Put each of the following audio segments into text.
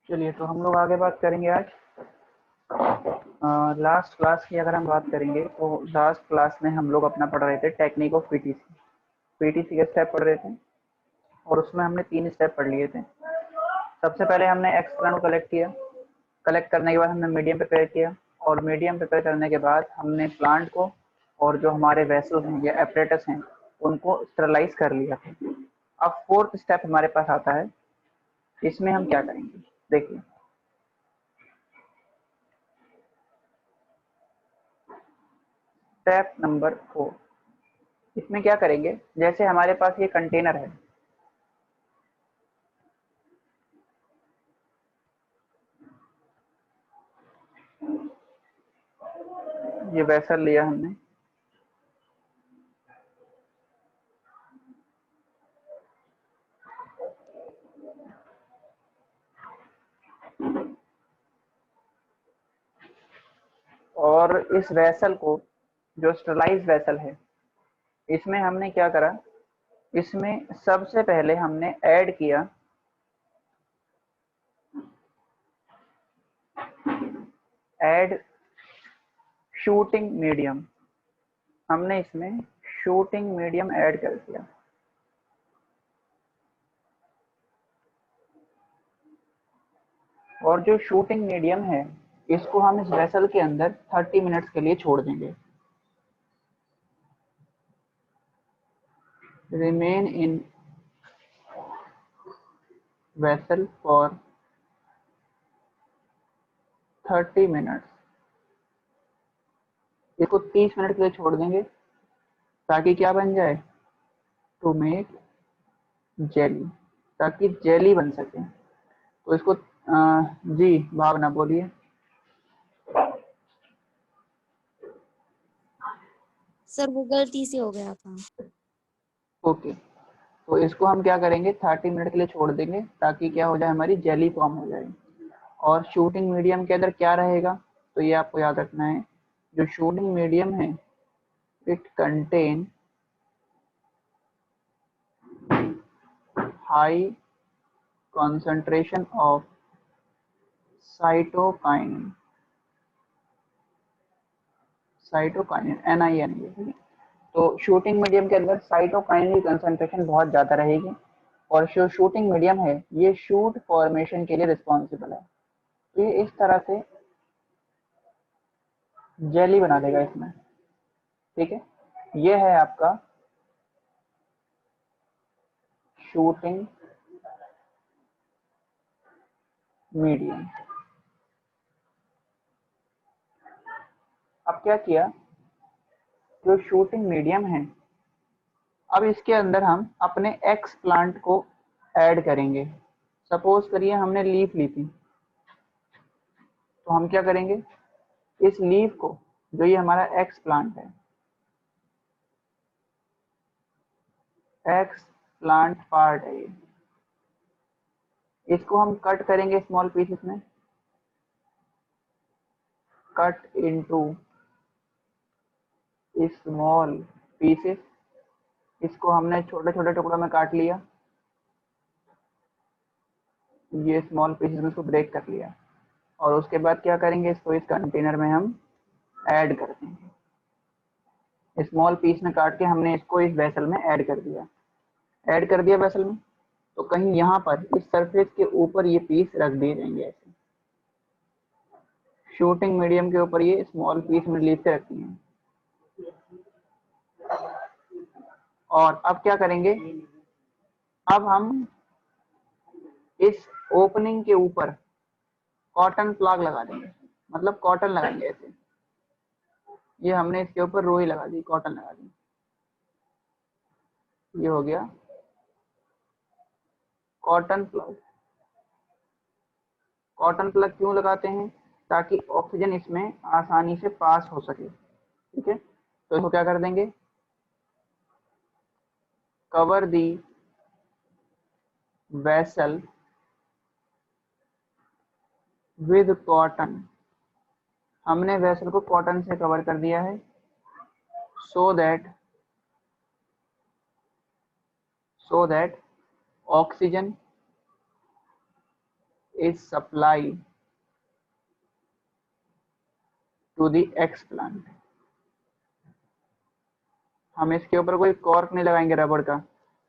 चलिए, तो हम लोग आगे बात करेंगे आज। लास्ट क्लास की अगर हम बात करेंगे तो लास्ट क्लास में हम लोग अपना पढ़ रहे थे टेक्निक ऑफ पीटीसी। पीटीसी के स्टेप पढ़ रहे थे और उसमें हमने 3 स्टेप पढ़ लिए थे। सबसे पहले हमने एक्स प्लान को कलेक्ट किया। कलेक्ट करने के बाद हमने मीडियम प्रिपेयर किया और मीडियम प्रिपेयर करने के बाद हमने प्लांट को और जो हमारे वेसल्स हैं या एपरेटस हैं उनको स्टरलाइज कर लिया था। अब फोर्थ स्टेप हमारे पास आता है। इसमें हम क्या करेंगे, देखिए। स्टेप नंबर 4, इसमें क्या करेंगे, जैसे हमारे पास ये कंटेनर है, ये वेसल लिया हमने, और इस वेसल को, जो स्टरलाइज वेसल है, इसमें हमने क्या करा, इसमें सबसे पहले हमने ऐड किया ऐड शूटिंग मीडियम। हमने इसमें शूटिंग मीडियम ऐड कर दिया। और जो शूटिंग मीडियम है इसको हम इस वेसल के अंदर 30 मिनट्स के लिए छोड़ देंगे। Remain in vessel for 30 minutes. इसको 30 मिनट के लिए छोड़ देंगे ताकि क्या बन जाए, टू मेक जेली, ताकि जेली बन सके। तो इसको जी भावना बोलिए। सर वो गलती से हो गया था। ओके, तो इसको हम क्या करेंगे, 30 मिनट के लिए छोड़ देंगे ताकि क्या हो जाए, हमारी जेली फॉर्म हो जाए। और शूटिंग मीडियम के अंदर क्या रहेगा, तो ये आपको याद रखना है। जो शूटिंग मीडियम है, it contain high concentration of cytokinin, NIN। तो शूटिंग मीडियम के अंदर साइटोकाइनिन की कंसंट्रेशन बहुत ज़्यादा रहेगी और जो शूटिंग मीडियम है ये शूट फॉर्मेशन के लिए रिस्पॉन्सिबल है। तो ये इस तरह से जेली बना देगा इसमें, ठीक है। ये है आपका शूटिंग मीडियम। अब क्या किया, जो शूटिंग मीडियम है, अब इसके अंदर हम अपने एक्स प्लांट को ऐड करेंगे। सपोज करिए हमने लीफ ली थी, तो हम क्या करेंगे, इस लीफ को, जो ये हमारा एक्स प्लांट है, एक्स प्लांट पार्ट है ये, इसको हम कट करेंगे स्मॉल पीसेस में, कट इनटू स्मॉल पीसेस। इसको हमने छोटे छोटे टुकड़ों में काट लिया, ये स्मॉल पीसेस में इसको ब्रेक कर लिया। और उसके बाद क्या करेंगे, इसको इस कंटेनर में हम ऐड कर देंगे। स्मॉल पीस में काट के हमने इसको इस वेसल में ऐड कर दिया। ऐड कर दिया वेसल में, तो कहीं यहाँ पर इस सरफेस के ऊपर ये पीस रख दिए जाएंगे ऐसे। शूटिंग मीडियम के ऊपर ये स्मॉल पीस में लीफ से रखती हैं। और अब क्या करेंगे, अब हम इस ओपनिंग के ऊपर कॉटन प्लाग लगा देंगे, मतलब कॉटन लगाएंगे ऐसे। ये हमने इसके ऊपर रोई लगा दी, कॉटन लगा दी, ये हो गया कॉटन प्लग। कॉटन प्लग क्यों लगाते हैं, ताकि ऑक्सीजन इसमें आसानी से पास हो सके, ठीक है। तो इसको क्या कर देंगे, cover the vessel with cotton. हमने वेसल को कॉटन से कवर कर दिया है, so that oxygen is supplied to the X plant। हम इसके ऊपर कोई कॉर्क नहीं लगाएंगे रबड़ का,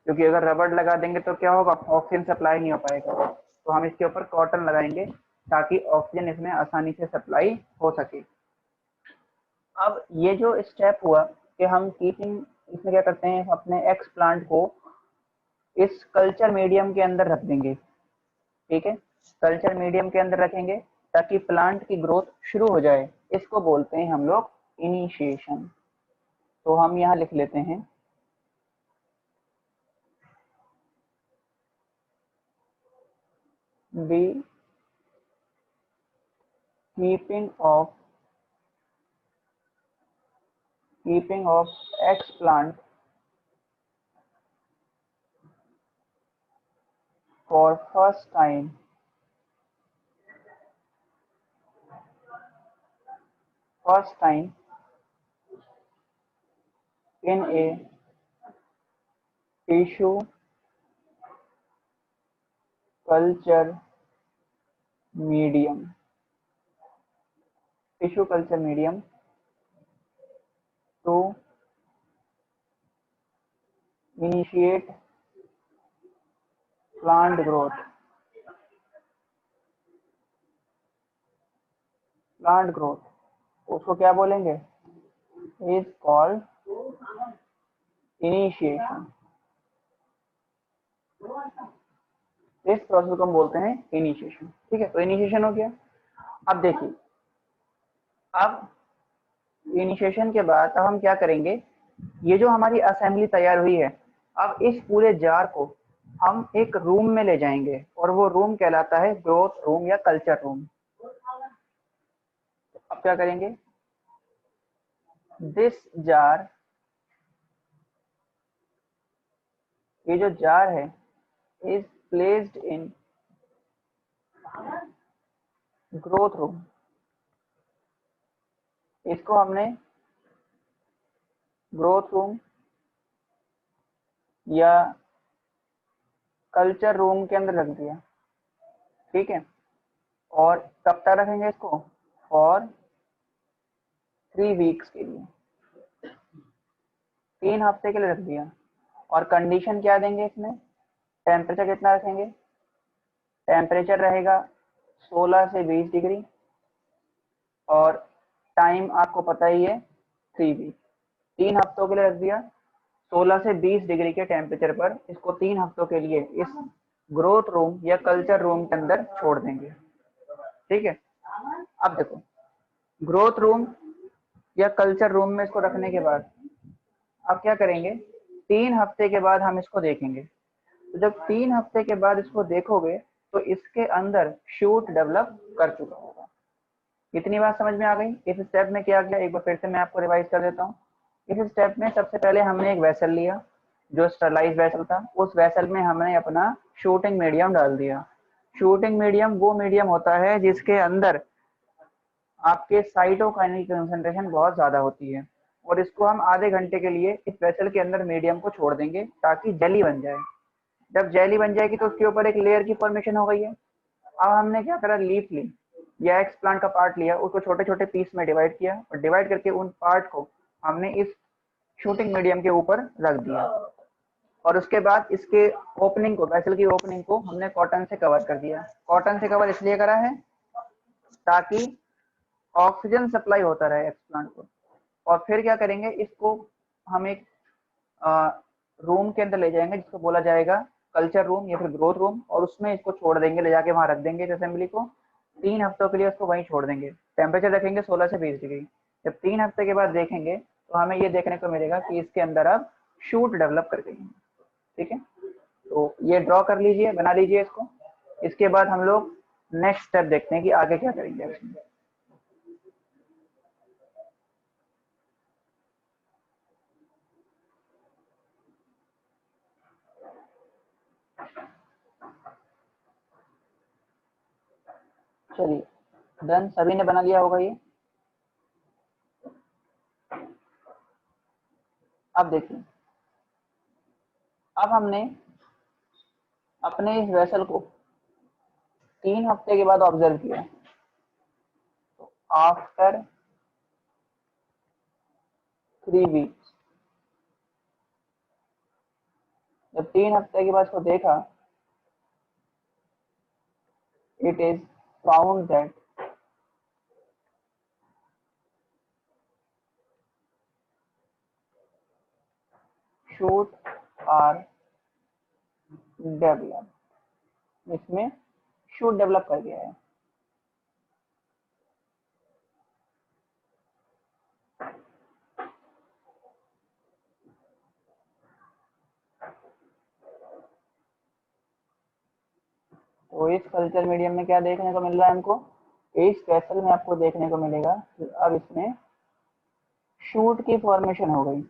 क्योंकि अगर रबड़ लगा देंगे तो क्या होगा, ऑक्सीजन सप्लाई नहीं हो पाएगा। तो हम इसके ऊपर कॉटन लगाएंगे ताकि ऑक्सीजन इसमें आसानी से सप्लाई हो सके। अब ये जो स्टेप हुआ कि हम कीपिंग, इसमें क्या करते हैं, अपने एक्स प्लांट को इस कल्चर मीडियम के अंदर रख देंगे। ठीक है, कल्चर मीडियम के अंदर रखेंगे ताकि प्लांट की ग्रोथ शुरू हो जाए। इसको बोलते हैं हम लोग इनिशिएशन। तो हम यहाँ लिख लेते हैं by keeping of explant for first time in a tissue culture medium to initiate plant growth। उसको क्या बोलेंगे, is called initiation। इस प्रोसेस को हम बोलते हैं इनिशिएशन। ठीक है, तो इनिशिएशन हो गया। अब देखिए, अब इनिशिएशन के बाद अब हम क्या करेंगे, ये जो हमारी असेंबली तैयार हुई है, अब इस पूरे जार को हम एक रूम में ले जाएंगे और वो रूम कहलाता है ग्रोथ रूम या कल्चर रूम। अब क्या करेंगे, दिस जार, ये जो जार है, is placed in growth room. इसको हमने ग्रोथ रूम या कल्चर रूम के अंदर रख दिया। ठीक है, और कब तक रखेंगे इसको, फॉर 3 वीक्स के लिए, 3 हफ्ते के लिए रख दिया। और कंडीशन क्या देंगे इसमें, टेम्परेचर कितना रखेंगे, टेम्परेचर रहेगा 16 से 20 डिग्री, और टाइम आपको पता ही है 3 वीक। 3 हफ्तों के लिए रख दिया, 16 से 20 डिग्री के टेम्परेचर पर इसको 3 हफ्तों के लिए इस ग्रोथ रूम या कल्चर रूम के अंदर छोड़ देंगे। ठीक है, अब देखो, ग्रोथ रूम या कल्चर रूम में इसको रखने के बाद अब क्या करेंगे, 3 हफ्ते के बाद हम इसको देखेंगे। तो जब 3 हफ्ते के बाद इसको देखोगे तो इसके अंदर शूट डेवलप कर चुका होगा। इतनी बात समझ में आ गई। इस स्टेप में क्या किया, एक बार फिर से मैं आपको रिवाइज कर देता हूँ। इस स्टेप में सबसे पहले हमने एक वेसल लिया जो स्टरलाइज वेसल था। उस वेसल में हमने अपना शूटिंग मीडियम डाल दिया। शूटिंग मीडियम वो मीडियम होता है जिसके अंदर आपके साइटोकाइनिन की कंसंट्रेशन बहुत ज्यादा होती है, और इसको हम आधे घंटे के लिए इस वेसल के अंदर मीडियम को छोड़ देंगे ताकि जेली बन जाए। जब जेली बन जाएगी तो उसके ऊपर एक लेयर की फॉर्मेशन हो गई है। अब हमने क्या करा, लीफ ली या एक्स प्लांट का पार्ट लिया, उसको छोटे छोटे पीस में डिवाइड किया, और डिवाइड करके उन पार्ट को हमने इस शूटिंग मीडियम के ऊपर रख दिया। और उसके बाद इसके ओपनिंग को, वेसल की ओपनिंग को हमने कॉटन से कवर कर दिया। कॉटन से कवर इसलिए करा है ताकि ऑक्सीजन सप्लाई होता रहे एक्स प्लांट को। और फिर क्या करेंगे, इसको हम एक रूम के अंदर ले जाएंगे जिसको बोला जाएगा कल्चर रूम या फिर ग्रोथ रूम, और उसमें इसको छोड़ देंगे, ले जाके वहां रख देंगे इस असेंबली को। 3 हफ्तों के लिए उसको वहीं छोड़ देंगे। टेम्परेचर रखेंगे 16 से 20 डिग्री। जब 3 हफ्ते के बाद देखेंगे तो हमें ये देखने को मिलेगा कि इसके अंदर अब शूट डेवलप कर गई है। ठीक है, तो ये ड्रॉ कर लीजिए, बना लीजिए इसको। इसके बाद हम लोग नेक्स्ट स्टेप देखते हैं कि आगे क्या करेंगे। चलिए, डन, सभी ने बना लिया होगा ये। अब देखिए, अब हमने अपने इस वेसल को 3 हफ्ते के बाद ऑब्जर्व किया, तो आफ्टर 3 वीक्स, जब 3 हफ्ते के बाद उसको देखा, it is found that shoot are develop, इसमें शूट डेवलप कर गया है। तो इस कल्चर मीडियम में क्या देखने को मिल रहा है हमको, इस वेसल में आपको देखने को मिलेगा कि अब इसमें शूट की फॉर्मेशन हो गई।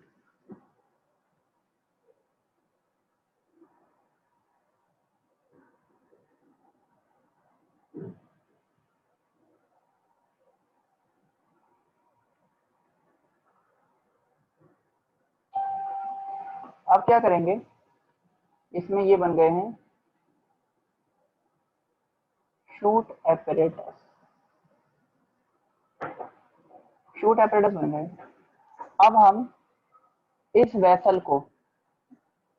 अब क्या करेंगे, इसमें ये बन गए हैं शूट एपरेटस, शूट एपरेटस बन गए। अब हम इस वेसल को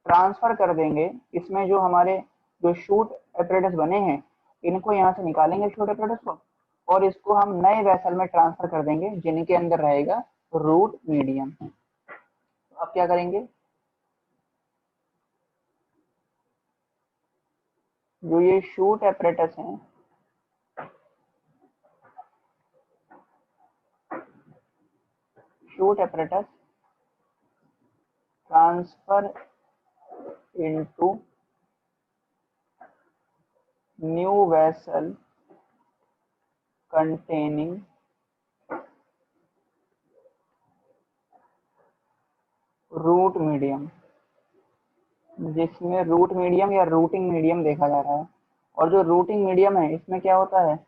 ट्रांसफर कर देंगे, इसमें जो हमारे जो शूट एपरेटस बने हैं इनको यहाँ से निकालेंगे शूट एपरेटस को, और इसको हम नए वेसल में ट्रांसफर कर देंगे जिनके अंदर रहेगा रूट मीडियम। तो अब क्या करेंगे, जो ये शूट एपरेटस हैं, shoot apparatus transfer into new vessel containing root medium, जिसमें रूट मीडियम या रूटिंग मीडियम देखा जा रहा है। और जो रूटिंग मीडियम है इसमें क्या होता है,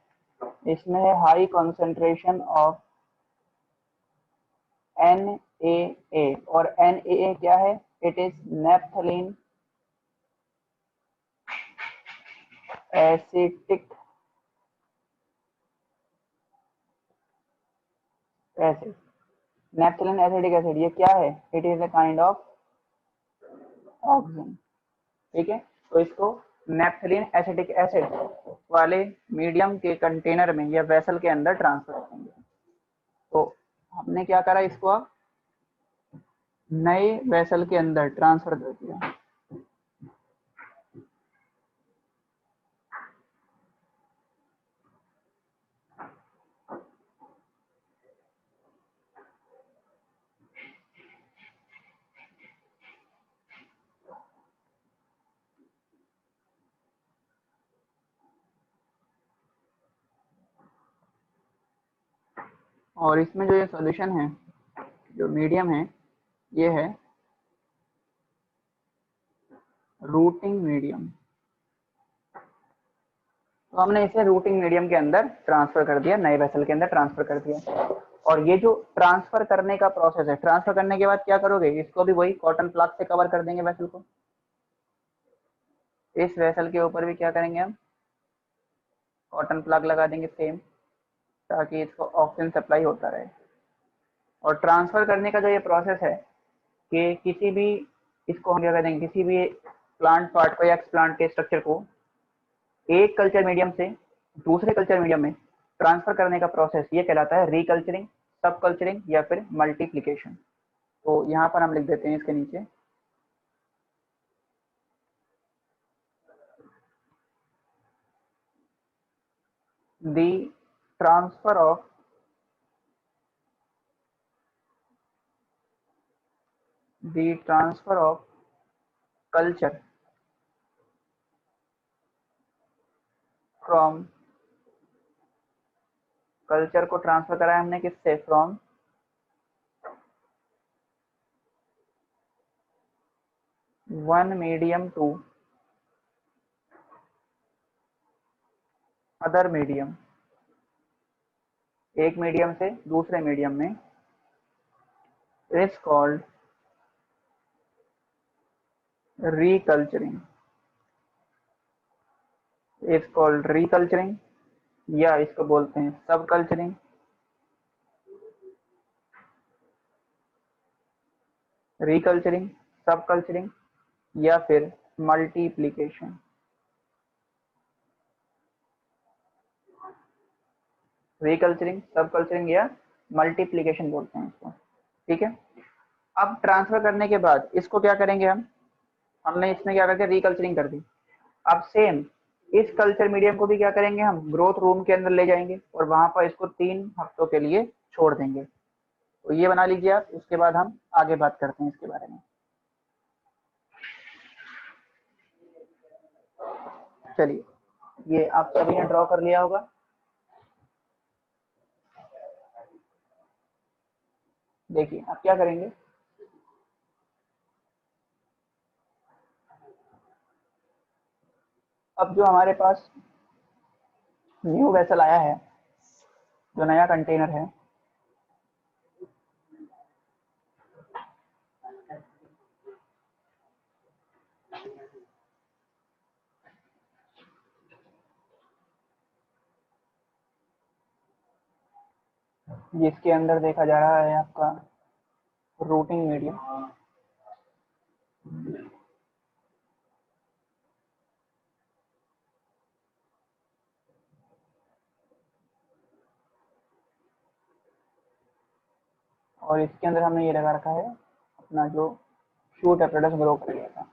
इसमें है हाई कॉन्सेंट्रेशन ऑफ NaA, और NaA क्या है, it is naphthalene acetic acid. Naphthalene acetic acid ये क्या है, it is a kind of oxygen. ठीक है, तो इसको नेप्थलीन एसिटिक एसिड वाले मीडियम के कंटेनर में या वेसल के अंदर ट्रांसफर करेंगे। तो हमने क्या करा, इसको अब नए वेसल के अंदर ट्रांसफर कर दिया। और इसमें जो ये सॉल्यूशन है, जो मीडियम है, ये है रूटिंग मीडियम। तो हमने इसे रूटिंग मीडियम के अंदर ट्रांसफर कर दिया, नए वेसल के अंदर ट्रांसफर कर दिया। और ये जो ट्रांसफर करने का प्रोसेस है, ट्रांसफर करने के बाद क्या करोगे, इसको भी वही कॉटन प्लाक से कवर कर देंगे वेसल को। इस वेसल के ऊपर भी क्या करेंगे, हम कॉटन प्लाक लगा देंगे सेम, ताकि इसको ऑक्सीजन सप्लाई होता रहे। और ट्रांसफर करने का जो ये प्रोसेस है कि किसी भी, इसको हम क्या कह देंगे, किसी भी प्लांट पार्ट को या प्लांट के स्ट्रक्चर को एक कल्चर मीडियम से दूसरे कल्चर मीडियम में ट्रांसफर करने का प्रोसेस ये कहलाता है रिकल्चरिंग, सब कल्चरिंग या फिर मल्टीप्लिकेशन। तो यहाँ पर हम लिख देते हैं इसके नीचे, the transfer of culture from, culture को ट्रांसफर करा है हमने किससे, from one medium to other medium, एक मीडियम से दूसरे मीडियम में, is called reculturing, is called reculturing, या इसको बोलते हैं सब कल्चरिंग। रिकल्चरिंग, सब कल्चरिंग, या फिर मल्टीप्लीकेशन। रिकल्चरिंग, सब कल्चरिंग या मल्टीप्लीकेशन बोलते हैं इसको। ठीक है, अब ट्रांसफर करने के बाद इसको क्या करेंगे हम, हमने इसमें क्या करके रिकल्चरिंग कर दी। अब सेम इस कल्चर मीडियम को भी क्या करेंगे, हम ग्रोथ रूम के अंदर ले जाएंगे और वहां पर इसको 3 हफ्तों के लिए छोड़ देंगे। तो ये बना लीजिए आप, उसके बाद हम आगे बात करते हैं इसके बारे में। चलिए, ये आप सभी ने ड्रॉ कर लिया होगा। देखिए आप क्या करेंगे, अब जो हमारे पास न्यू वेसल आया है, जो नया कंटेनर है, जिसके अंदर देखा जा रहा है आपका रूटिंग मीडियम, और इसके अंदर हमने ये लगा रखा है अपना जो शूट एपरेटस ग्रो कर लिया था।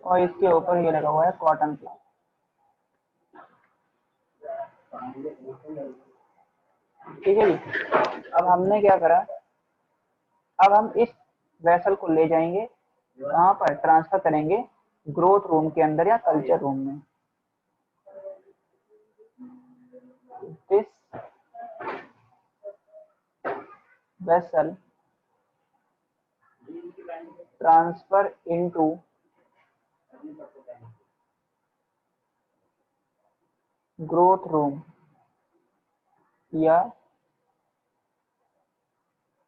और इसके ऊपर ये लगा हुआ है कॉटन प्लांट। ठीक है जी, अब हमने क्या करा, अब हम इस वेसल को ले जाएंगे, वहां पर ट्रांसफर करेंगे ग्रोथ रूम के अंदर या कल्चर रूम में। This vessel transfer into growth room या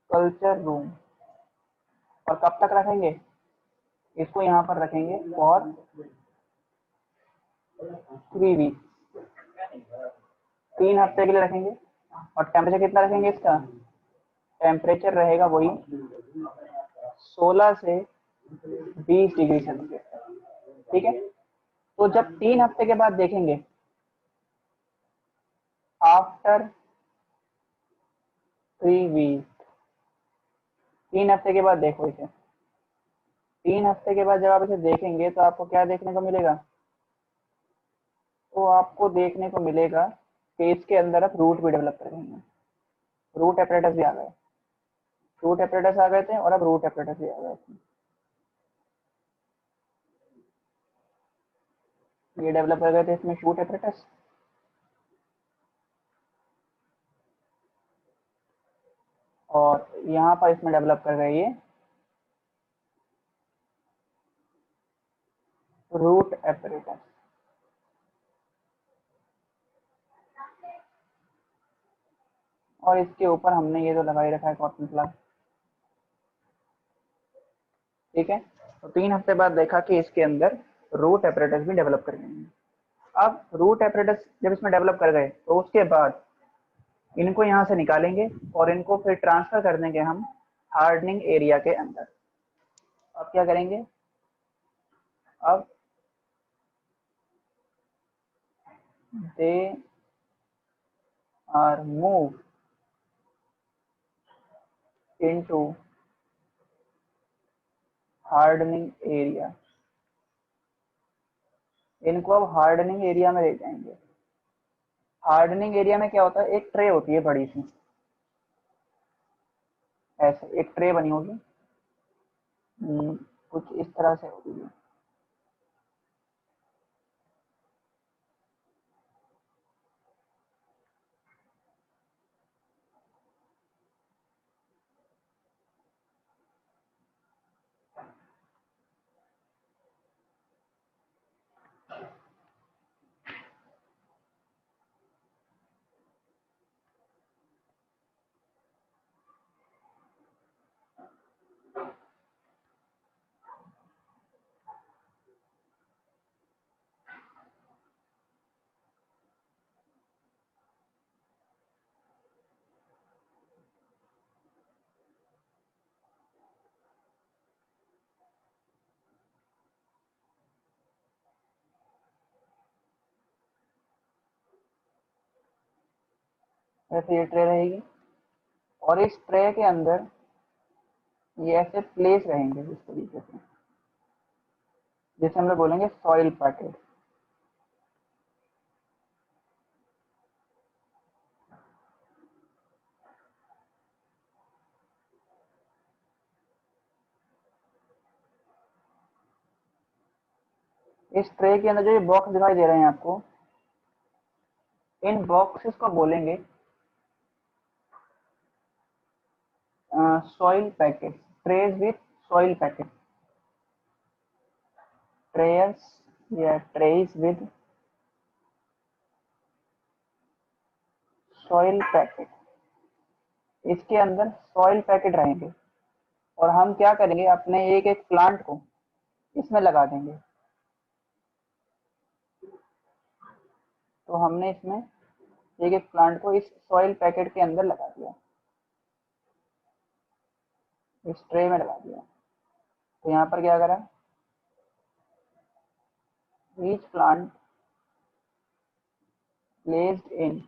कल्चर रूम। और कब तक रखेंगे इसको, यहाँ पर रखेंगे फॉर 3 वीक, 3 हफ्ते के लिए रखेंगे। और टेम्परेचर कितना रखेंगे इसका, टेम्परेचर रहेगा वही 16 से 20 डिग्री सेल्सियस। ठीक है, तो जब 3 हफ्ते के बाद देखेंगे, आफ्टर 3 वीक, 3 हफ्ते के बाद देखो इसे, 3 हफ्ते के बाद जब आप इसे देखेंगे तो आपको क्या देखने को मिलेगा, तो आपको देखने को मिलेगा कि इसके अंदर अब रूट भी डेवलप करेंगे, रूट एपरेटस भी आ गए, रूट एपरेटस आ गए थे और अब रूट एपरेटस भी आ गए थे। ये डेवलप कर गए थे इसमें शूट एपरेटस, और यहाँ पर इसमें डेवलप कर गए ये रूट एपरेटस। और इसके ऊपर हमने ये तो लगा ही रखा है कॉटन प्लग। ठीक है, तो 3 हफ्ते बाद देखा कि इसके अंदर रूट एपरेटस भी डेवलप कर गए हैं। अब रूट एपरेटस जब इसमें डेवलप कर गए तो उसके बाद इनको यहाँ से निकालेंगे और इनको फिर ट्रांसफर कर देंगे हम हार्डनिंग एरिया के अंदर। अब क्या करेंगे, अब they are move into hardening area, इनको अब हार्डनिंग एरिया में ले जाएंगे। हार्डनिंग एरिया में क्या होता है, एक ट्रे होती है बड़ी सी, ऐसे एक ट्रे बनी होगी, कुछ इस तरह से होगी। ऐसे ये ट्रे रहेगी और इस ट्रे के अंदर ये ऐसे प्लेस रहेंगे इस तरीके से, जैसे हम लोग बोलेंगे सॉइल पैकेट। इस ट्रे के अंदर जो ये बॉक्स दिखाई दे रहे हैं आपको, इन बॉक्सेस को बोलेंगे soil packet, trays with soil packet, ट्रेयर्स या ट्रेज विद सॉइल पैकेट। इसके अंदर सॉइल पैकेट रहेंगे और हम क्या करेंगे, अपने एक एक प्लांट को इसमें लगा देंगे। तो हमने इसमें एक एक प्लांट को इस सॉइल पैकेट के अंदर लगा दिया, इस ट्रे में लगा दिया। तो यहाँ पर क्या करा, each plant placed in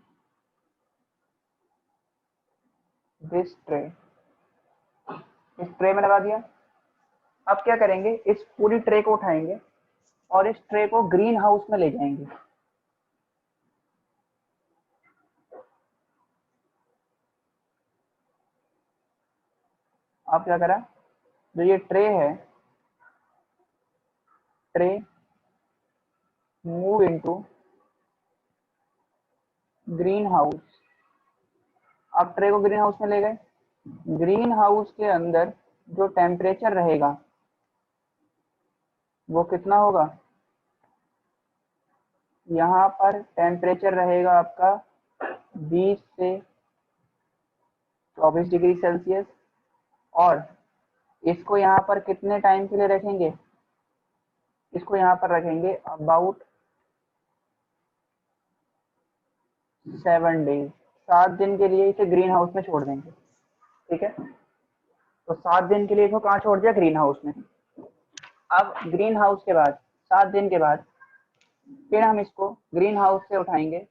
this tray, इस ट्रे में लगा दिया। अब क्या करेंगे, इस पूरी ट्रे को उठाएंगे और इस ट्रे को ग्रीन हाउस में ले जाएंगे। अब क्या करा, जो ये ट्रे है, tray move into green house. अब ट्रे को ग्रीन हाउस में ले गए। ग्रीन हाउस के अंदर जो टेम्परेचर रहेगा वो कितना होगा, यहाँ पर टेम्परेचर रहेगा आपका 20 से 24 डिग्री सेल्सियस। और इसको यहाँ पर कितने टाइम के लिए रखेंगे, इसको यहाँ पर रखेंगे अबाउट 7 डेज, 7 दिन के लिए इसे ग्रीन हाउस में छोड़ देंगे। ठीक है, तो 7 दिन के लिए इसको कहाँ छोड़ दिया, ग्रीन हाउस में। अब ग्रीन हाउस के बाद 7 दिन के बाद फिर हम इसको ग्रीन हाउस से उठाएंगे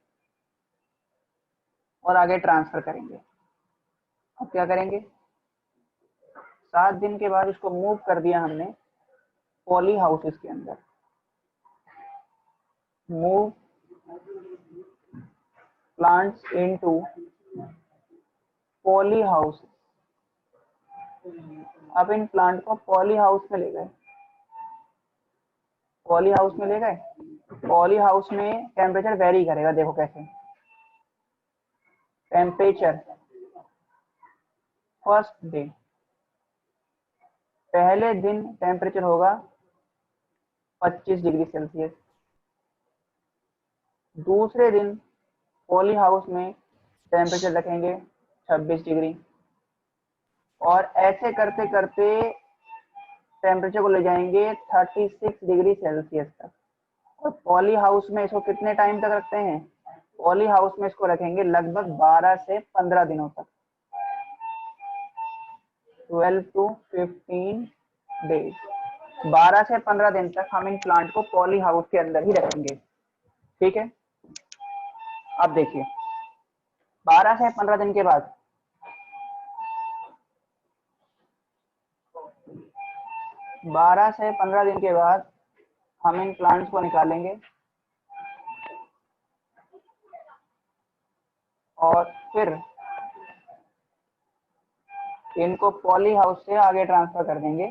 और आगे ट्रांसफर करेंगे। अब क्या करेंगे, 7 दिन के बाद इसको मूव कर दिया हमने पॉली हाउसेस के अंदर। Move plants into poly house. अब इन प्लांट को पॉली हाउस में ले गए। पॉली हाउस में ले गए, पॉली हाउस में टेम्परेचर वेरी करेगा, देखो कैसे। टेम्परेचर फर्स्ट डे, पहले दिन टेम्परेचर होगा 25 डिग्री सेल्सियस। दूसरे दिन पॉली हाउस में टेम्परेचर रखेंगे 26 डिग्री। और ऐसे करते करते टेम्परेचर को ले जाएंगे 36 डिग्री सेल्सियस तक। और पॉली हाउस में इसको कितने टाइम तक रखते हैं, पॉली हाउस में इसको रखेंगे लगभग 12 से 15 दिनों तक, 12 to 15 डेज। 12 से 15 दिन तक हम इन प्लांट को पॉली हाउस के अंदर ही रखेंगे। ठीक है, अब देखिए 12 से 15 दिन के बाद 12 से 15 दिन के बाद हम इन प्लांट्स को निकालेंगे और फिर इनको पॉली हाउस से आगे ट्रांसफर कर देंगे।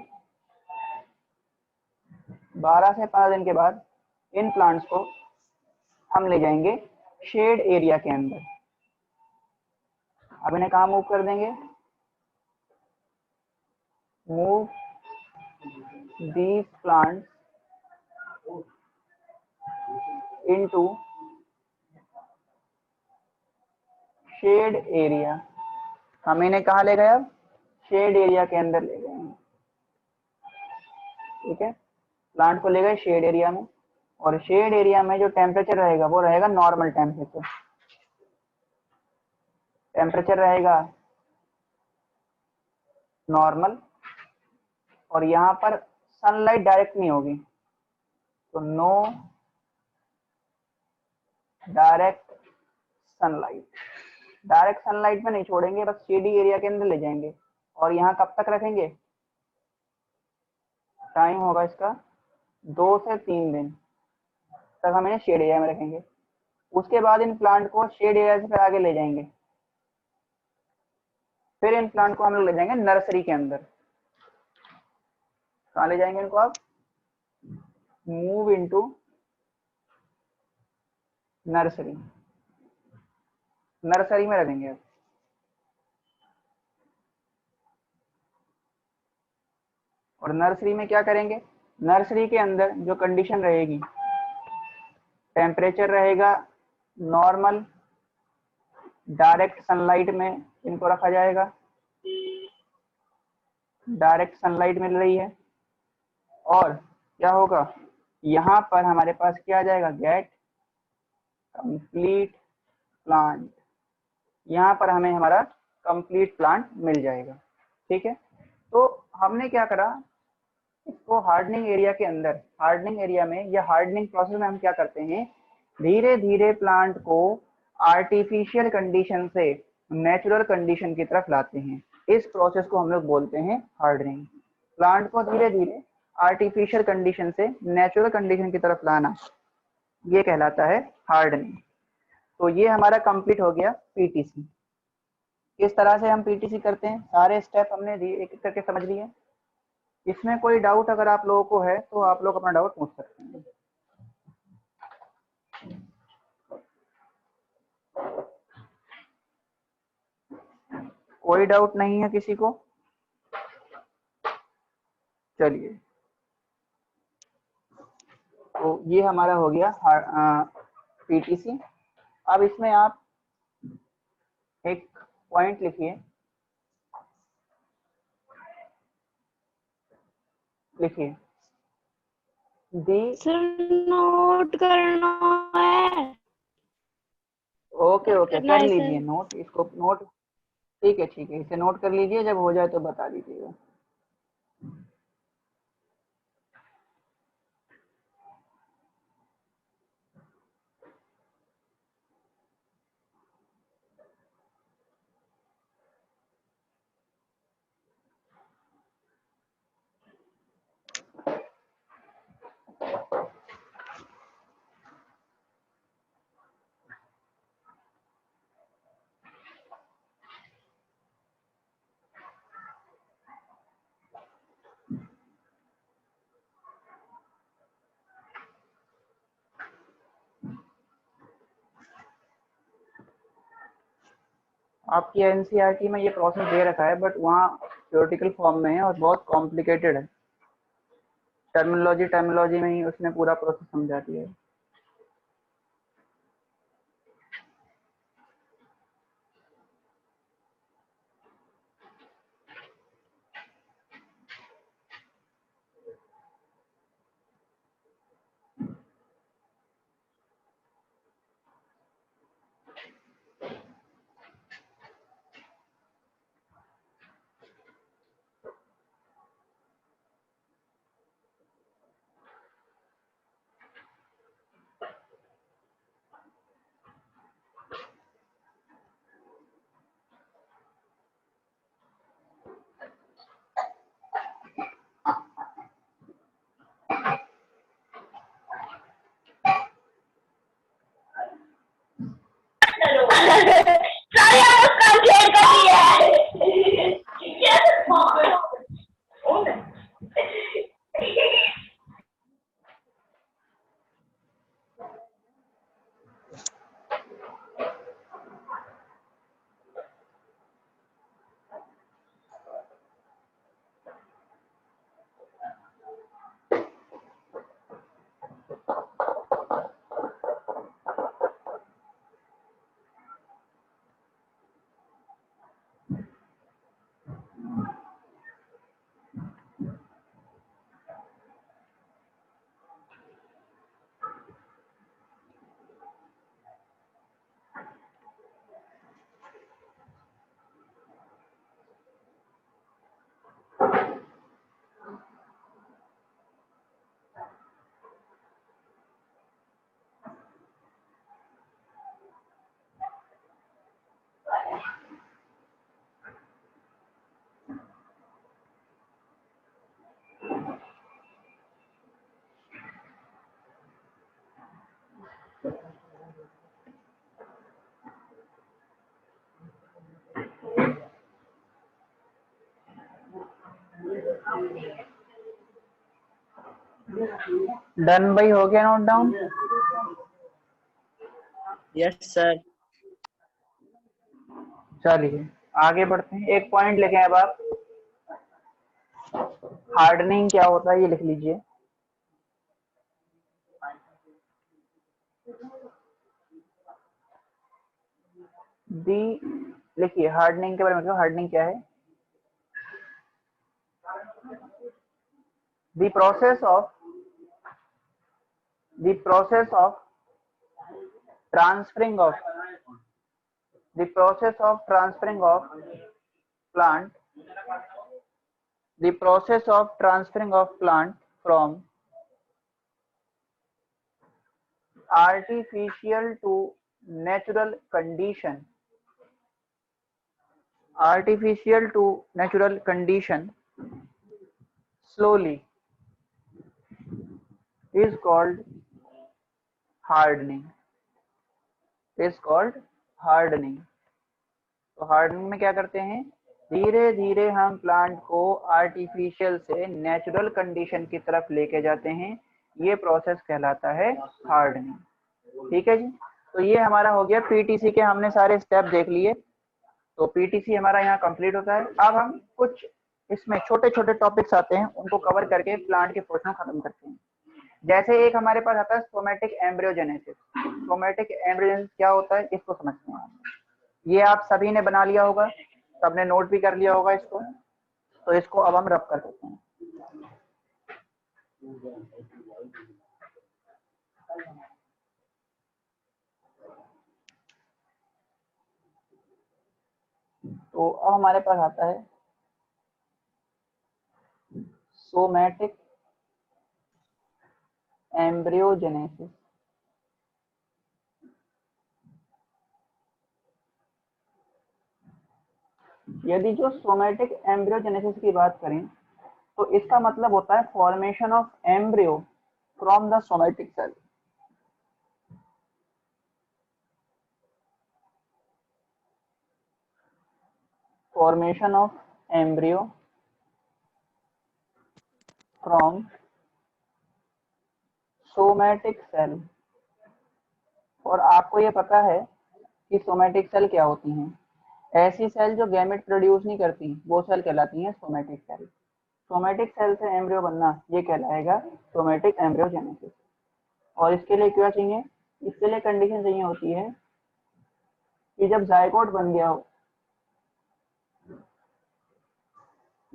12 से 15 दिन के बाद इन प्लांट्स को हम ले जाएंगे शेड एरिया के अंदर। अब इन्हें कहाँ मूव कर देंगे, move these plants into shade area. हम इन्हें कहाँ ले गए, अब शेड एरिया के अंदर ले गए। ठीक है, प्लांट को ले गए शेड एरिया में, और शेड एरिया में जो टेम्परेचर रहेगा वो रहेगा नॉर्मल टेम्परेचर। टेम्परेचर रहेगा नॉर्मल, और यहाँ पर सनलाइट डायरेक्ट नहीं होगी, तो no direct sunlight. Direct sunlight में नहीं छोड़ेंगे, बस शेडी एरिया के अंदर ले जाएंगे। और यहाँ कब तक रखेंगे? टाइम होगा इसका 2 से 3 दिन तक हम इन्हें शेड एरिया में रखेंगे। उसके बाद इन प्लांट को शेड एरिया से फिर आगे ले जाएंगे। फिर इन प्लांट को हम लोग ले जाएंगे नर्सरी के अंदर। कहाँ ले जाएंगे इनको आप? Move into nursery. नर्सरी में रखेंगे आप। और नर्सरी में क्या करेंगे? नर्सरी के अंदर जो कंडीशन रहेगी, टेम्परेचर रहेगा नॉर्मल, डायरेक्ट सनलाइट में इनको रखा जाएगा। डायरेक्ट सनलाइट मिल रही है। और क्या होगा? यहाँ पर हमारे पास क्या आ जाएगा? Get complete plant. यहाँ पर हमें हमारा कंप्लीट प्लांट मिल जाएगा। ठीक है, तो हमने क्या करा, इसको हार्डनिंग एरिया के अंदर, हार्डनिंग एरिया में या हार्डनिंग प्रोसेस में हम क्या करते हैं, धीरे धीरे प्लांट को आर्टिफिशियल कंडीशन से नेचुरल कंडीशन की तरफ लाते हैं। इस प्रोसेस को हम लोग बोलते हैं हार्डनिंग। प्लांट को धीरे धीरे आर्टिफिशियल कंडीशन से नेचुरल कंडीशन की तरफ लाना, ये कहलाता है हार्डनिंग। तो ये हमारा कंप्लीट हो गया पीटीसी। किस तरह से हम पीटीसी करते हैं, सारे स्टेप हमने एक एक करके समझ लिए। इसमें कोई डाउट अगर आप लोगों को है तो आप लोग अपना डाउट पूछ सकते हैं। कोई डाउट नहीं है किसी को? चलिए, तो ये हमारा हो गया पीटीसी। अब इसमें आप एक पॉइंट लिखिए, लिखिए दी। सर नोट करना है। ओके नोट ओके, करना कर है लीजिए सर। नोट, इसको नोट। ठीक है ठीक है, इसे नोट कर लीजिए, जब हो जाए तो बता दीजिएगा। आपकी एनसीईआरटी में ये प्रोसेस दे रखा है, बट वहाँ थ्योरेटिकल फॉर्म में है और बहुत कॉम्प्लिकेटेड है। टर्मिनोलॉजी में ही उसने पूरा प्रोसेस समझा दिया है। डन भाई, हो गया नोट डाउन? Yes sir. चलिए आगे बढ़ते हैं। एक पॉइंट लिखे अब आप, हार्डनिंग क्या होता है ये लिख लीजिए। दी लिखिए, हार्डनिंग के बारे में, हार्डनिंग क्या है? The process of transferring of the process of transferring of plant from artificial to natural condition slowly is called hardening. तो हार्डनिंग में क्या करते हैं, धीरे धीरे हम प्लांट को आर्टिफिशियल से नेचुरल कंडीशन की तरफ लेके जाते हैं, ये प्रोसेस कहलाता है हार्डनिंग। ठीक है जी, तो ये हमारा हो गया पीटीसी के, हमने सारे स्टेप देख लिए। तो पीटीसी हमारा यहाँ कंप्लीट होता है। अब हम कुछ इसमें छोटे छोटे टॉपिक्स आते हैं, उनको कवर करके प्लांट के पोर्शन खत्म करते हैं। जैसे एक हमारे पास आता है सोमेटिक एम्ब्रियोजेनेसिस। सोमेटिक एम्ब्रियोजेनेसिस क्या होता है इसको समझते हैं। ये आप सभी ने बना लिया होगा, सबने नोट भी कर लिया होगा इसको, तो इसको अब हम रब कर देते हैं। तो अब हमारे पास आता है सोमेटिक एम्ब्रियोजेनेसिस। यदि जो सोमेटिक एम्ब्रियोजेनेसिस की बात करें तो इसका मतलब होता है formation of embryo from the somatic cell. Formation of embryo from somatic cell. और आपको ये पता है कि सोमेटिक सेल क्या होती हैं? ऐसी सेल जो गैमेट प्रोड्यूस नहीं करती, वो सेल कहलाती हैं सोमेटिक सेल। सोमेटिक सेल से एम्ब्रियो बनना ये कहलाएगा सोमेटिक एम्ब्रियोजेनेसिस। और इसके लिए क्या चाहिए? इसके लिए कंडीशन चाहिए होती है कि जब जायगोट बन गया हो,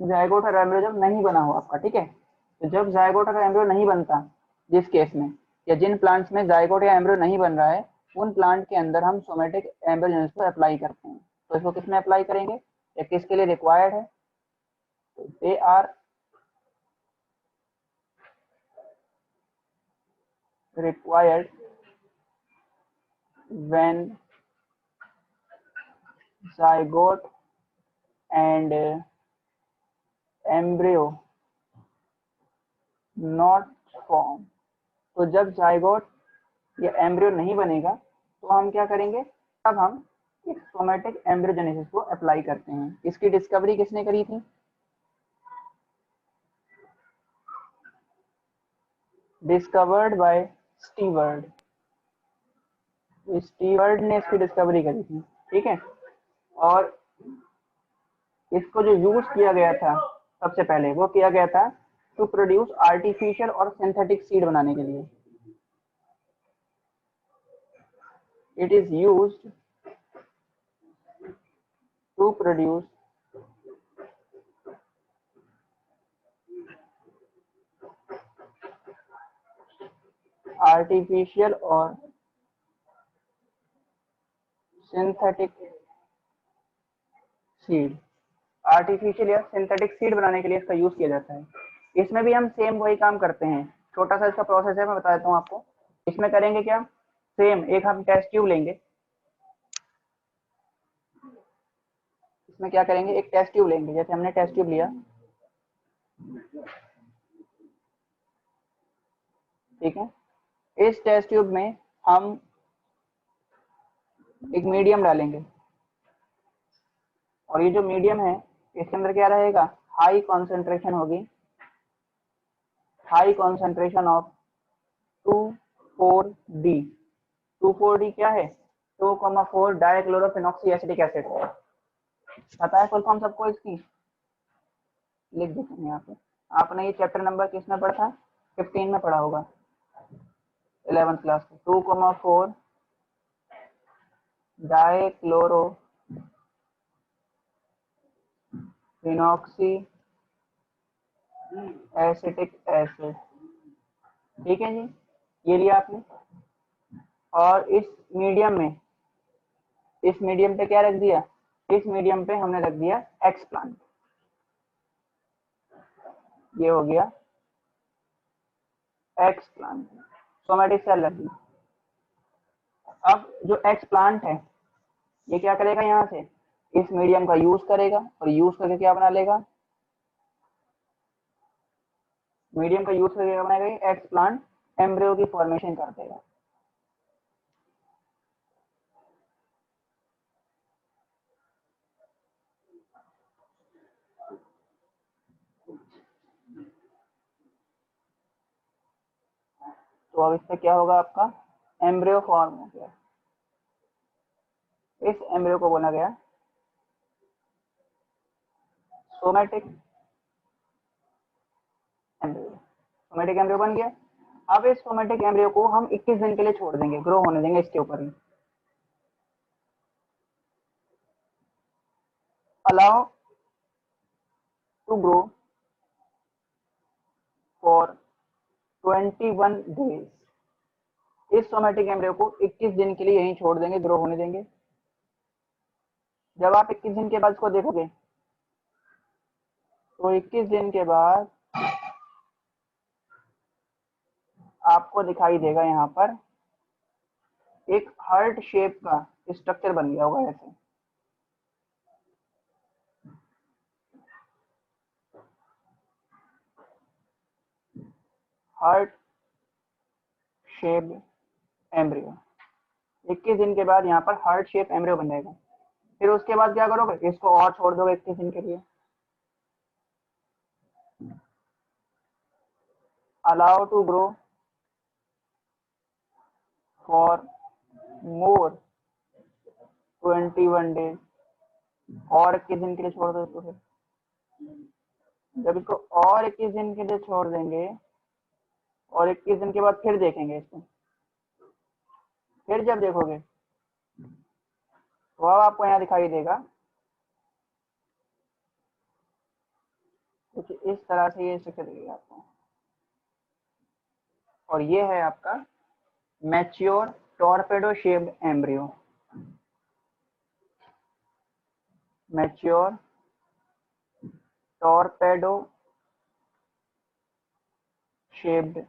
जायगोट और एम्ब्रियो जब नहीं बना हो आपका, ठीक है, तो जब जायगोट और एम्ब्रियो नहीं बनता, जिस केस में या जिन प्लांट्स में जायगोट या एम्ब्रियो नहीं बन रहा है, उन प्लांट के अंदर हम सोमेटिक एम्ब्रियोजेनेसिस को अप्लाई करते हैं। तो इसको किस में अप्लाई करेंगे या किसके लिए रिक्वायर्ड है? तो they are required when zygote and embryo not form। तो जब जायगोट या एम्ब्रियो नहीं बनेगा तो हम क्या करेंगे, तब हम एक सोमेटिक एम्ब्रियोजेनेसिस को अप्लाई करते हैं। इसकी डिस्कवरी किसने करी थी? Discovered by steward. स्टीवर्ड ने इसकी डिस्कवरी करी थी, ठीक है। और इसको जो यूज किया गया था सबसे पहले, वो किया गया था टू प्रोड्यूस आर्टिफिशियल और सिंथेटिक सीड बनाने के लिए। It is used to produce artificial और सिंथेटिक सीड। आर्टिफिशियल या सिंथेटिक सीड बनाने के लिए इसका यूज किया जाता है। इसमें भी हम सेम वही काम करते हैं, छोटा सा इसका प्रोसेस है, मैं बता देता हूँ आपको। इसमें करेंगे क्या, सेम एक हम टेस्ट ट्यूब लेंगे। इसमें क्या करेंगे, एक टेस्ट ट्यूब लेंगे। जैसे हमने टेस्ट ट्यूब लिया, ठीक है, इस टेस्ट ट्यूब में हम एक मीडियम डालेंगे और ये जो मीडियम है इसके अंदर क्या रहेगा, हाई कॉन्सेंट्रेशन होगी high concentration of 2,4-D। 2,4-D क्या है? 2,4 डाइक्लोरोफिनॉक्सी एसिटिक एसिड। पता है फुल फॉर्म सबको इसकी? लिख देखेंगे यहाँ पे। आपने ये चैप्टर नंबर किसमें पढ़ा था? 15 में पढ़ा होगा, 11th क्लास में। 2,4 डाइक्लोरोफिनॉक्सी एसिटिक एसिड। ठीक है जी, ये लिया आपने। और इस मीडियम पे क्या रख दिया? इस मीडियम पे हमने रख दिया एक्सप्लांट। ये हो गया एक्सप्लांट, सोमेटिक सेल रख दी। अब जो एक्सप्लांट है ये क्या करेगा? यहाँ से इस मीडियम का यूज करेगा और यूज करके क्या बना लेगा? मीडियम का यूज करके क्या बनाएगा? एक्सप्लांट एम्ब्रियो की फॉर्मेशन कर देगा। तो अब इससे क्या होगा? आपका एम्ब्रियो फॉर्म हो गया। इस एम्ब्रियो को बोला गया सोमेटिक एम्ब्रियो। सोमेटिक एम्ब्रियो बन गया। अब इस सोमेटिक एम्ब्रियो को हम 21 दिन के लिए छोड़ देंगे, ग्रो होने देंगे इसके ऊपर ही। Allow to grow for 21 days. इस सोमेटिक एम्ब्रियो को 21 दिन के लिए यहीं छोड़ देंगे, ग्रो होने देंगे। जब आप 21 दिन के बाद इसको देखोगे तो 21 दिन के बाद आपको दिखाई देगा यहाँ पर एक हार्ट शेप का स्ट्रक्चर बन गया होगा ऐसे। हार्ट शेप एम्ब्रियो 21 दिन के बाद यहाँ पर हार्ट शेप एम्ब्रियो बन जाएगा। फिर उसके बाद क्या करोगे? इसको और छोड़ दोगे 21 दिन के लिए। Allow to grow for more 21 days. और 21 दिन के लिए छोड़ दो इसको। फिर जब इसको और 21 दिन के लिए छोड़ देंगे और 21 दिन के बाद फिर देखेंगे इसको, फिर जब देखोगे तो अब आपको यहाँ दिखाई देगा कुछ इस तरह से ये स्ट्रक्चर दिखेगा आपको। और ये है आपका mature torpedo shaped embryo. Mature torpedo shaped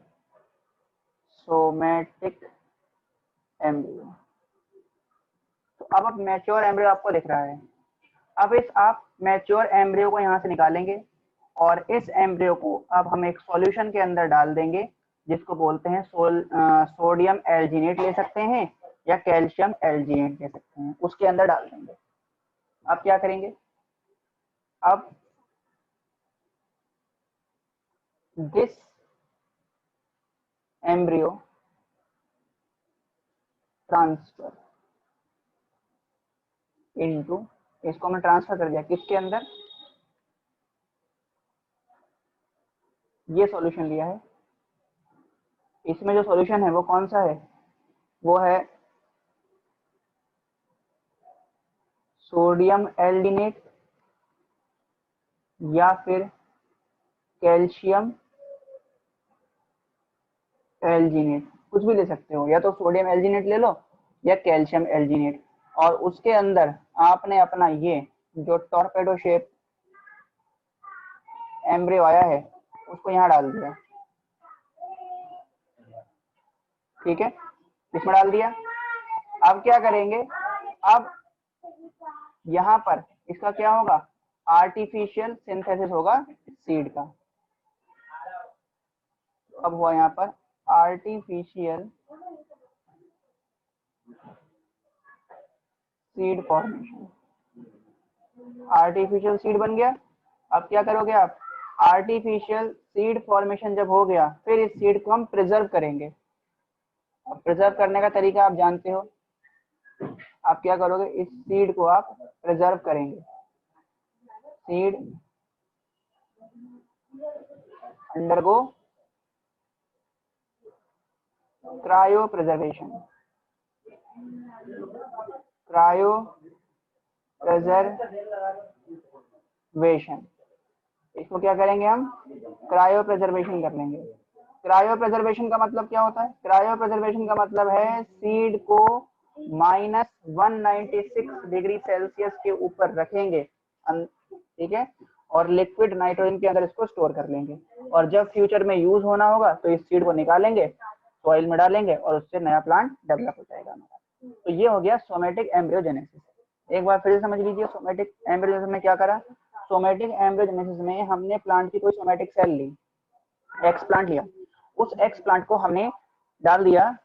somatic embryo. तो अब मैच्योर एम्ब्रियो आपको दिख रहा है। अब इस आप मैच्योर एम्ब्रियो को यहाँ से निकालेंगे और इस एम्ब्रियो को अब हम एक सॉल्यूशन के अंदर डाल देंगे जिसको बोलते हैं सोडियम एल्जीनेट ले सकते हैं या कैल्शियम एल्जीनेट ले सकते हैं, उसके अंदर डाल देंगे। अब क्या करेंगे? अब दिस एम्ब्रियो ट्रांसफर इनटू, इसको हमने ट्रांसफर कर दिया किसके अंदर? ये सॉल्यूशन लिया है। इसमें जो सॉल्यूशन है वो कौन सा है? वो है सोडियम एल्डिनेट या फिर कैल्शियम एल्जीनेट, कुछ भी ले सकते हो, या तो सोडियम एल्जीनेट ले लो या कैल्शियम एल्जीनेट। और उसके अंदर आपने अपना ये जो टॉर्पेडो शेप एम्ब्रियो आया है उसको यहाँ डाल दिया। ठीक है, इसमें डाल दिया। अब क्या करेंगे? अब यहाँ पर इसका क्या होगा? आर्टिफिशियल सिंथेसिस होगा सीड का। अब हुआ यहाँ पर artificial seed formation. Artificial seed बन गया। अब क्या करोगे आप? आर्टिफिशियल सीड फॉर्मेशन जब हो गया, फिर इस सीड को हम प्रिजर्व करेंगे। अब प्रिजर्व करने का तरीका आप जानते हो, आप क्या करोगे, इस सीड को आप प्रिजर्व करेंगे। Seed undergo cryo preservation, cryo preservation, इसको क्या करेंगे हम, क्रायो प्रिजर्वेशन कर लेंगे। क्रायो प्रिजर्वेशन का मतलब क्या होता है, क्रायो प्रिजर्वेशन का मतलब है सीड को -196 डिग्री सेल्सियस के ऊपर रखेंगे, ठीक है, और लिक्विड नाइट्रोजन के अंदर इसको स्टोर कर लेंगे, और जब फ्यूचर में यूज होना होगा तो इस सीड को निकालेंगे, सॉइल में डालेंगे और उससे नया प्लांट डेवलप हो जाएगा। तो ये हो गया सोमेटिक एम्ब्रियोजेनेसिस। एक बार फिर से समझ लीजिए, सोमेटिक एम्ब्रियोजेनेसिस में क्या करा, सोमेटिक एम्ब्रियोजेनेसिस में हमने प्लांट की कोई सोमेटिक सेल ली, एक्स प्लांट लिया, उस एक्स प्लांट को हमने डाल दिया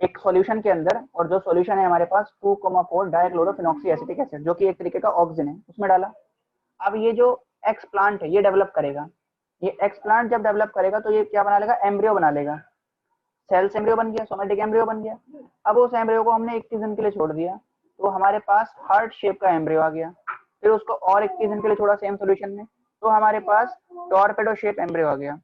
एक सॉल्यूशन के अंदर, और जो सॉल्यूशन है हमारे पास 2,4 डाइक्लोरोफिनॉक्सी एसिटिक एसिड, जो कि एक तरीके का ऑक्सीजन है, उसमें डाला। अब ये जो एक्स प्लांट है ये डेवलप करेगा, ये एक्स प्लांट जब डेवलप करेगा तो ये क्या बना लेगा, एम्ब्रियो बना लेगा, सेल्स एम्ब्रियो बन गया, सोमेटिक एम्ब्रियो बन गया। अब उस एम्ब्रियो को हमने 21 दिन के लिए छोड़ दिया, तो हमारे पास हार्ट शेप का एम्ब्रियो आ गया, फिर उसको और 21 दिन के लिए छोड़ा सेम सॉल्यूशन में, तो हमारे पास टॉर्पेडो शेप एम्ब्रियो आ गया।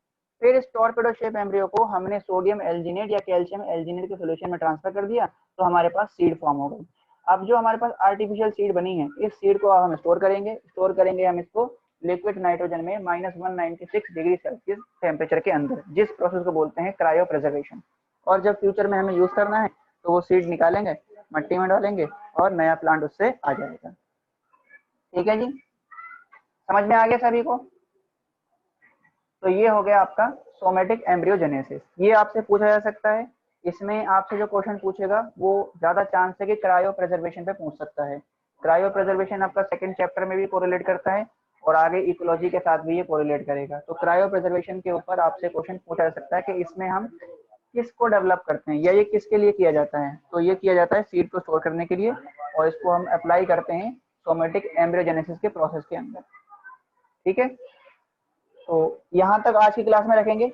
फिर इस टॉर्पेडो शेप एम्ब्रियो को हमने सोडियम एल्जिनेट या कैल्शियम एल्जिनेट के सॉल्यूशन में ट्रांसफर कर दिया, तो हमारे पास सीड फॉर्म हो गई। अब जो हमारे पास आर्टिफिशियल सीड बनी है, इस सीड को हम स्टोर करेंगे हम इसको लिक्विड नाइट्रोजन में -196 डिग्री सेल्सियस टेम्परेचर के अंदर, जिस प्रोसेस को बोलते हैं क्रायो प्रिजर्वेशन। और जब फ्यूचर में हमें यूज करना है तो वो सीड निकालेंगे, मट्टी में डालेंगे और नया प्लांट उससे आ जाएगा। ठीक है जी, समझ में आ गया सभी को। तो ये हो गया आपका सोमेटिक एम्ब्रियोजेनेसिस। ये आपसे पूछा जा सकता है, इसमें आपसे जो क्वेश्चन पूछेगा वो ज्यादा चांस है कि क्रायो प्रिजर्वेशन पे पूछ सकता है। क्रायो प्रिजर्वेशन आपका सेकंड चैप्टर में भी कोरिलेट करता है और आगे इकोलॉजी के साथ भी ये कोरिलेट करेगा। तो क्रायो प्रिजर्वेशन के ऊपर आपसे क्वेश्चन पूछा जा सकता है कि इसमें हम किसको डेवलप करते हैं या ये किसके लिए किया जाता है। तो ये किया जाता है सीड को स्टोर करने के लिए, और इसको हम अप्लाई करते हैं सोमेटिक एम्ब्रियोजेनेसिस के प्रोसेस के अंदर। ठीक है, तो यहाँ तक आज की क्लास में रखेंगे।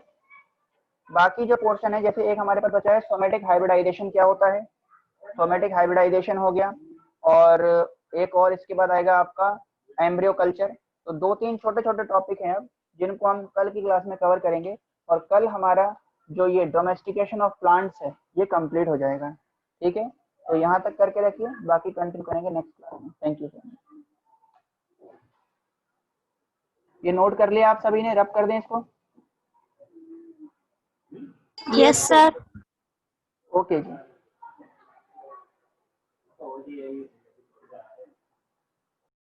बाकी जो पोर्शन है, जैसे एक हमारे पास बचा है सोमेटिक हाइब्रिडाइजेशन क्या होता है, सोमेटिक हाइब्रिडाइजेशन हो गया, और एक और इसके बाद आएगा आपका एम्ब्रियो कल्चर। तो 2-3 छोटे छोटे टॉपिक हैं अब, जिनको हम कल की क्लास में कवर करेंगे, और कल हमारा जो ये डोमेस्टिकेशन ऑफ प्लांट्स है ये कंप्लीट हो जाएगा। ठीक है, तो यहाँ तक करके रखिए, बाकी कंटिन्यू करेंगे नेक्स्ट क्लास में। Thank you so much. ये नोट कर लिया आप सभी ने, रब कर दें इसको। Yes sir. ओके जी।